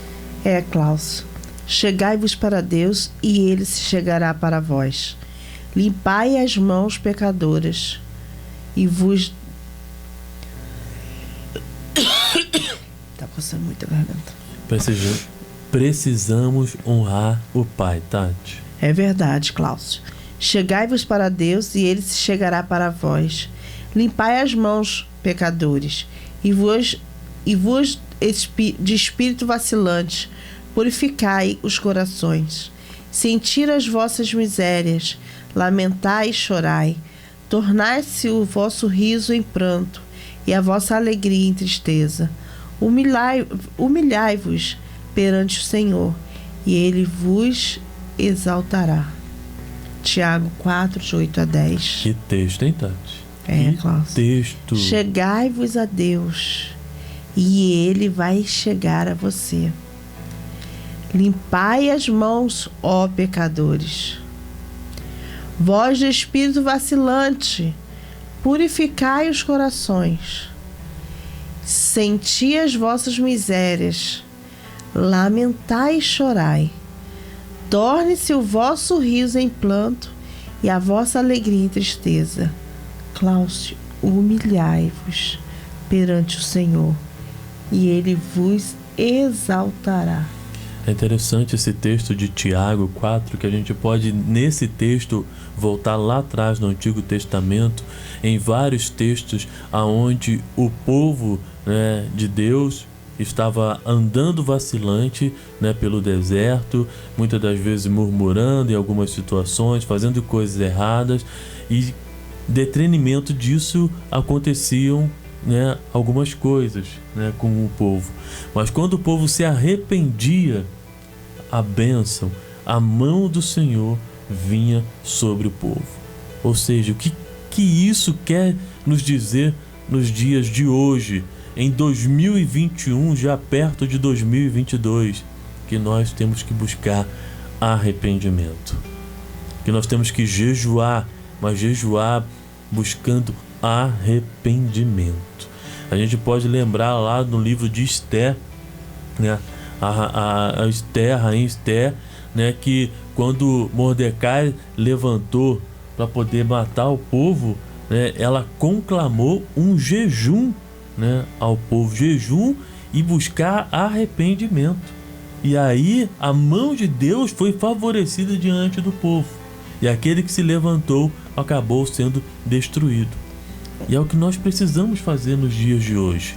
S2: Klaus. Chegai-vos para Deus e Ele se chegará para vós. Limpai as mãos pecadoras e vos... Tá coçando muito a garganta.
S1: Precisamos honrar o Pai, Tati.
S2: É verdade, Cláudio. Chegai-vos para Deus e Ele se chegará para vós. Limpai as mãos, pecadores, e vos de espírito vacilante, purificai os corações. Senti as vossas misérias, lamentai e chorai. Tornai-se o vosso riso em pranto e a vossa alegria em tristeza. Humilhai-vos perante o Senhor, e Ele vos exaltará. Tiago 4, de 8 a 10.
S1: Que texto, hein, Tati?
S2: Cláudio.
S1: Texto.
S2: Chegai-vos a Deus, e Ele vai chegar a você. Limpai as mãos, ó pecadores. Vós de espírito vacilante, purificai os corações. Senti as vossas misérias, lamentai e chorai. Torne-se o vosso riso em planto e a vossa alegria em tristeza. Cláudio, humilhai-vos perante o Senhor, e Ele vos exaltará.
S1: É interessante esse texto de Tiago 4, que a gente pode, nesse texto, voltar lá atrás no Antigo Testamento, em vários textos aonde o povo, né, de Deus estava andando vacilante, né, pelo deserto, muitas das vezes murmurando em algumas situações, fazendo coisas erradas, e detrimento disso aconteciam, né, algumas coisas, né, com o povo. Mas quando o povo se arrependia, a bênção, a mão do Senhor vinha sobre o povo. Ou seja, o que isso quer nos dizer nos dias de hoje, em 2021, já perto de 2022, que nós temos que buscar arrependimento, que nós temos que jejuar, mas jejuar buscando arrependimento. A gente pode lembrar lá no livro de Esther, né, a Esther, a rainha Esther, né, que quando Mordecai levantou para poder matar o povo, né, ela conclamou um jejum, né, ao povo, jejum e buscar arrependimento. E aí a mão de Deus foi favorecida diante do povo, e aquele que se levantou acabou sendo destruído. E é o que nós precisamos fazer nos dias de hoje,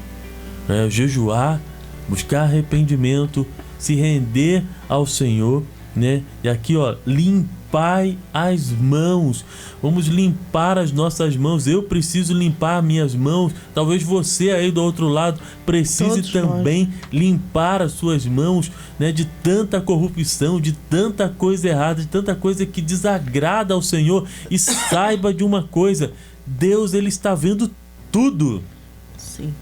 S1: né? Jejuar, buscar arrependimento, se render ao Senhor, né? E aqui, ó, limpai as mãos. Vamos limpar as nossas mãos. Eu preciso limpar minhas mãos. Talvez você aí do outro lado precise
S2: Todos
S1: também
S2: nós.
S1: limpar as suas mãos, né, de tanta corrupção, de tanta coisa errada, de tanta coisa que desagrada ao Senhor. E saiba de uma coisa: Deus, Ele está vendo tudo.
S2: Sim.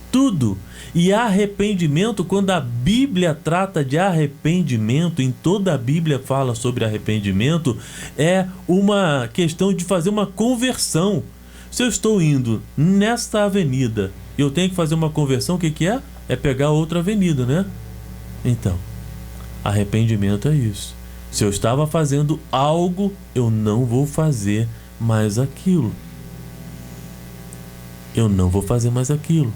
S1: Tudo. E arrependimento, quando a Bíblia trata de arrependimento, em toda a Bíblia fala sobre arrependimento, é uma questão de fazer uma conversão. Se eu estou indo nesta avenida e eu tenho que fazer uma conversão, o que é? É pegar outra avenida, né? Então, arrependimento é isso. Se eu estava fazendo algo, eu não vou fazer mais aquilo. Eu não vou fazer mais aquilo.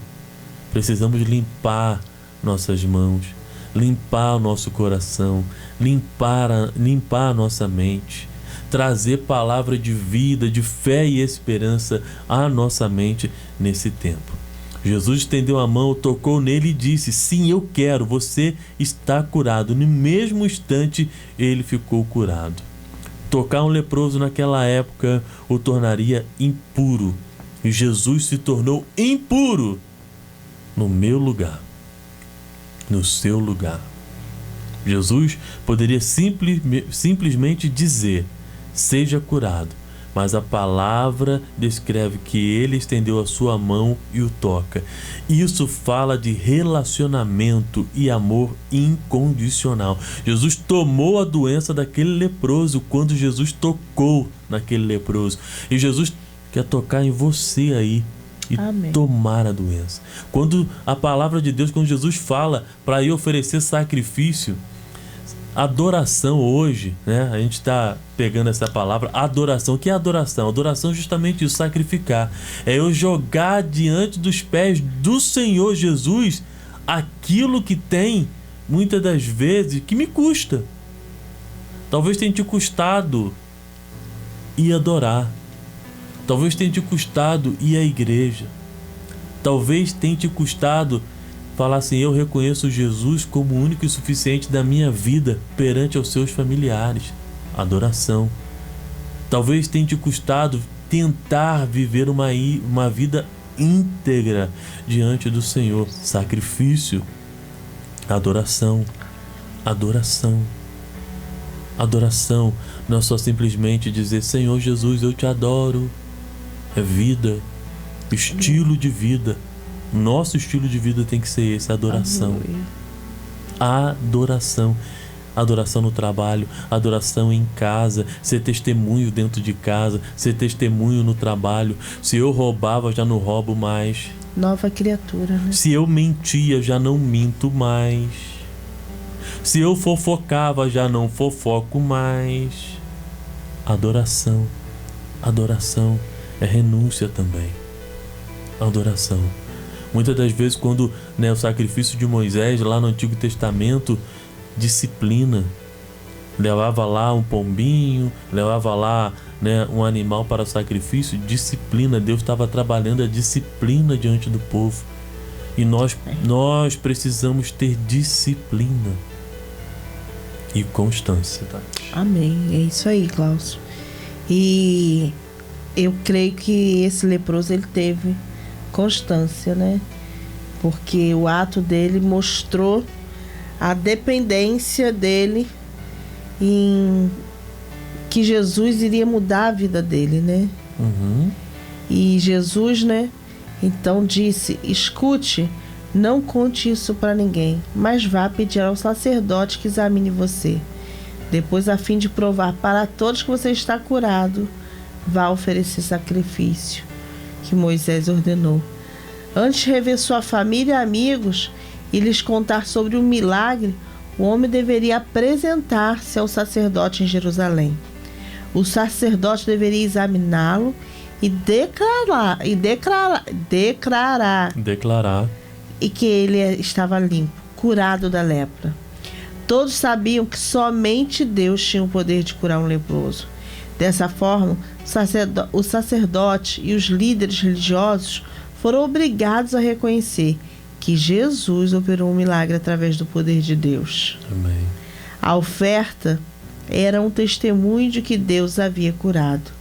S1: Precisamos limpar nossas mãos, limpar o nosso coração, limpar a nossa mente, trazer palavra de vida, de fé e esperança à nossa mente nesse tempo. Jesus estendeu a mão, tocou nele e disse: sim, eu quero, você está curado. No mesmo instante, ele ficou curado. Tocar um leproso naquela época o tornaria impuro, e Jesus se tornou impuro no meu lugar, no seu lugar. Jesus poderia simplesmente dizer: seja curado, mas a palavra descreve que ele estendeu a sua mão e o toca. Isso fala de relacionamento e amor incondicional. Jesus tomou a doença daquele leproso quando Jesus tocou naquele leproso. E Jesus quer tocar em você aí e
S2: Amém.
S1: tomar a doença. Quando a palavra de Deus, quando Jesus fala para ir oferecer sacrifício, adoração hoje, né? A gente está pegando essa palavra, adoração. O que é adoração? Adoração é justamente isso, sacrificar. É eu jogar diante dos pés do Senhor Jesus aquilo que tem, muitas das vezes, que me custa. Talvez tenha te custado ir adorar. Talvez tenha te custado ir à igreja. Talvez tenha te custado falar assim: eu reconheço Jesus como o único e suficiente da minha vida perante aos seus familiares. Adoração. Talvez tenha te custado tentar viver uma vida íntegra diante do Senhor. Sacrifício. Adoração. Adoração. Adoração não é só simplesmente dizer: Senhor Jesus, eu te adoro. É vida, estilo de vida. Nosso estilo de vida tem que ser esse: adoração. Adoração. Adoração no trabalho, adoração em casa, ser testemunho dentro de casa, ser testemunho no trabalho. Se eu roubava, já não roubo mais.
S2: Nova criatura, né?
S1: Se eu mentia, já não minto mais. Se eu fofocava, já não fofoco mais. Adoração. Adoração é renúncia também. Adoração. Muitas das vezes, quando o sacrifício de Moisés, lá no Antigo Testamento, disciplina. Levava lá um pombinho, levava lá um animal para o sacrifício. Disciplina. Deus estava trabalhando a disciplina diante do povo. E nós precisamos ter disciplina e constância. Tá?
S2: Amém. É isso aí, Cláudio. E eu creio que esse leproso, ele teve constância, né? Porque o ato dele mostrou a dependência dele em que Jesus iria mudar a vida dele, né? E Jesus, então disse: escute, não conte isso para ninguém, mas vá pedir ao sacerdote que examine você. Depois, a fim de provar para todos que você está curado, vá oferecer sacrifício que Moisés ordenou. Antes de rever sua família e amigos e lhes contar sobre o milagre, o homem deveria apresentar-se ao sacerdote em Jerusalém. O sacerdote deveria examiná-lo e declarar e que ele estava limpo, curado da lepra. Todos sabiam que somente Deus tinha o poder de curar um leproso. Dessa forma, o sacerdote e os líderes religiosos foram obrigados a reconhecer que Jesus operou um milagre através do poder de Deus.
S1: Amém.
S2: A oferta era um testemunho de que Deus havia curado.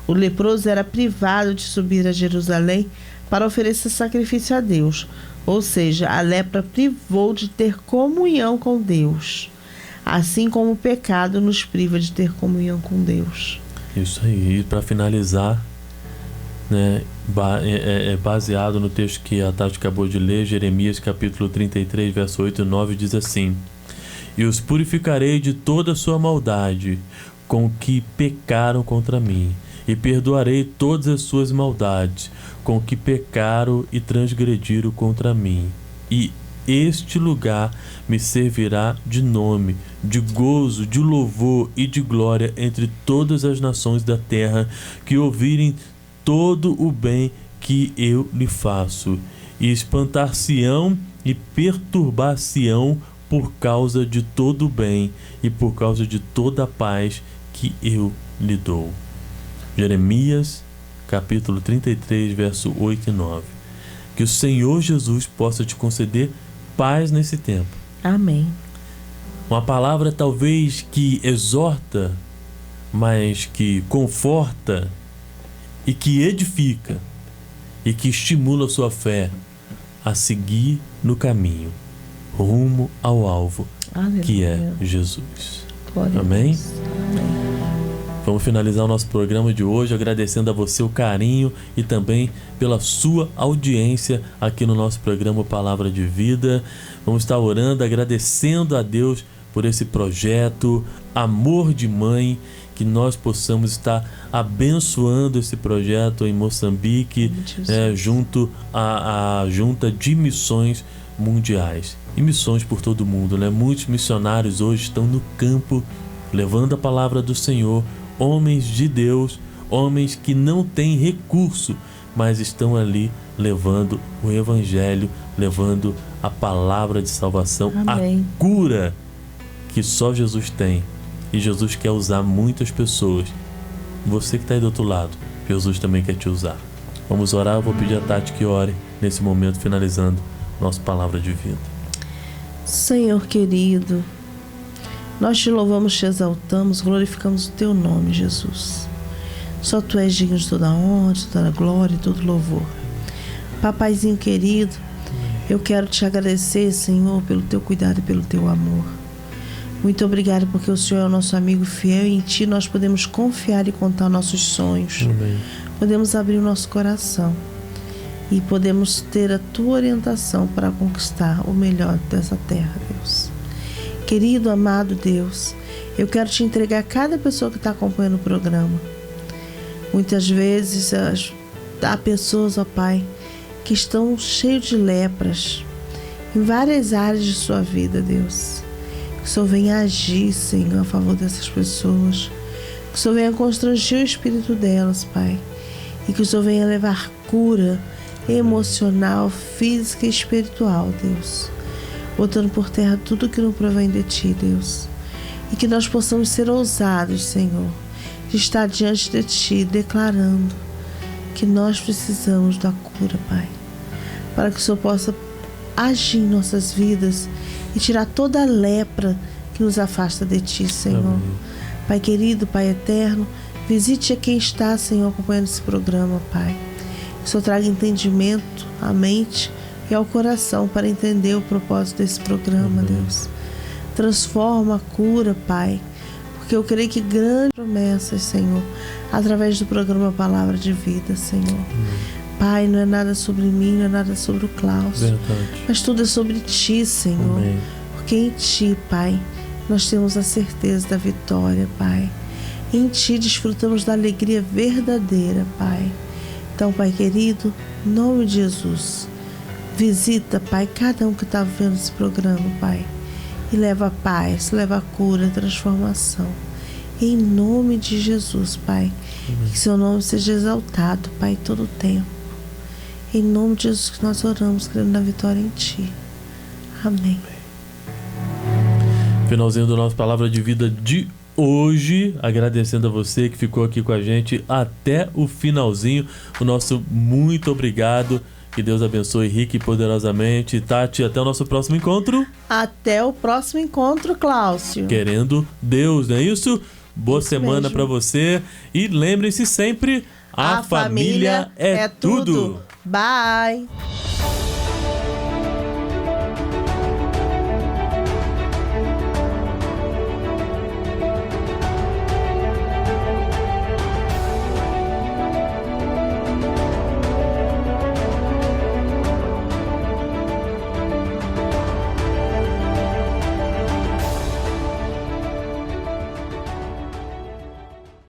S2: O leproso era privado de subir a Jerusalém para oferecer sacrifício a Deus. Ou seja, a lepra privou de ter comunhão com Deus, assim como o pecado nos priva de ter comunhão com Deus.
S1: Isso aí. E para finalizar, baseado no texto que a Tati acabou de ler, Jeremias capítulo 33, verso 8 e 9, diz assim: e os purificarei de toda a sua maldade com que pecaram contra mim, e perdoarei todas as suas maldades com que pecaram e transgrediram contra mim. E este lugar me servirá de nome, de gozo, de louvor e de glória entre todas as nações da terra que ouvirem todo o bem que eu lhe faço, e espantar-se-ão e perturbar-se-ão por causa de todo o bem e por causa de toda a paz que eu lhe dou. Jeremias, capítulo 33, verso 8 e 9. Que o Senhor Jesus possa te conceder paz nesse tempo.
S2: Amém.
S1: Uma palavra talvez que exorta, mas que conforta e que edifica e que estimula a sua fé a seguir no caminho rumo ao alvo. Aleluia. Que é Jesus.
S2: Glória
S1: Amém?
S2: Amém.
S1: Vamos finalizar o nosso programa de hoje agradecendo a você o carinho e também pela sua audiência aqui no nosso programa Palavra de Vida. Vamos estar orando, agradecendo a Deus por esse projeto Amor de Mãe, que nós possamos estar abençoando esse projeto em Moçambique, junto à Junta de Missões Mundiais. E missões por todo o mundo, Muitos missionários hoje estão no campo, levando a palavra do Senhor, homens de Deus, homens que não têm recurso, mas estão ali levando o Evangelho, levando a palavra de salvação, Amém. A cura que só Jesus tem. E Jesus quer usar muitas pessoas. Você que está aí do outro lado, Jesus também quer te usar. Vamos orar, eu vou pedir a Tati que ore nesse momento, finalizando nossa palavra de vida.
S2: Senhor querido, nós te louvamos, te exaltamos, glorificamos o teu nome, Jesus. Só tu és digno de toda a honra, de toda a glória e todo louvor. Papaizinho querido, eu quero te agradecer, Senhor, pelo teu cuidado e pelo teu amor. Muito obrigada porque o Senhor é o nosso amigo fiel e em Ti nós podemos confiar e contar nossos sonhos.
S1: Amém.
S2: Podemos abrir o nosso coração e podemos ter a Tua orientação para conquistar o melhor dessa terra, Deus. Querido, amado Deus, eu quero Te entregar cada pessoa que está acompanhando o programa. Muitas vezes há pessoas, ó Pai, que estão cheios de lepras em várias áreas de sua vida, Deus. Que o Senhor venha agir, Senhor, a favor dessas pessoas. Que o Senhor venha constranger o espírito delas, Pai. E que o Senhor venha levar cura emocional, física e espiritual, Deus. Botando por terra tudo que não provém de Ti, Deus. E que nós possamos ser ousados, Senhor, de estar diante de Ti, declarando que nós precisamos da cura, Pai. Para que o Senhor possa agir em nossas vidas e tirar toda a lepra que nos afasta de Ti, Senhor. Amém. Pai querido, Pai eterno, visite a quem está, Senhor, acompanhando esse programa, Pai. Que o Senhor traga entendimento à mente e ao coração para entender o propósito desse programa, Amém. Deus. Transforma a cura, Pai, porque eu creio que grandes promessas, Senhor, através do programa Palavra de Vida, Senhor. Amém. Pai, não é nada sobre mim, não é nada sobre o Cláudio, mas tudo é sobre Ti, Senhor. Amém. Porque em Ti, Pai, nós temos a certeza da vitória, Pai. Em Ti desfrutamos da alegria verdadeira, Pai. Então, Pai querido, em nome de Jesus, visita, Pai, cada um que está vendo esse programa, Pai, e leva a paz, leva a cura, a transformação. Em nome de Jesus, Pai, Amém. Que Seu nome seja exaltado, Pai, todo o tempo. Em nome de Jesus que nós oramos, crendo na vitória em Ti. Amém.
S1: Finalzinho da nossa Palavra de Vida de hoje, agradecendo a você que ficou aqui com a gente até o finalzinho. O nosso muito obrigado. Que Deus abençoe rica e poderosamente. Tati, até o nosso próximo encontro.
S2: Até o próximo encontro, Cláudio.
S1: Querendo Deus, não é isso? Boa isso semana para você. E lembre-se sempre, a família é tudo.
S2: Bye.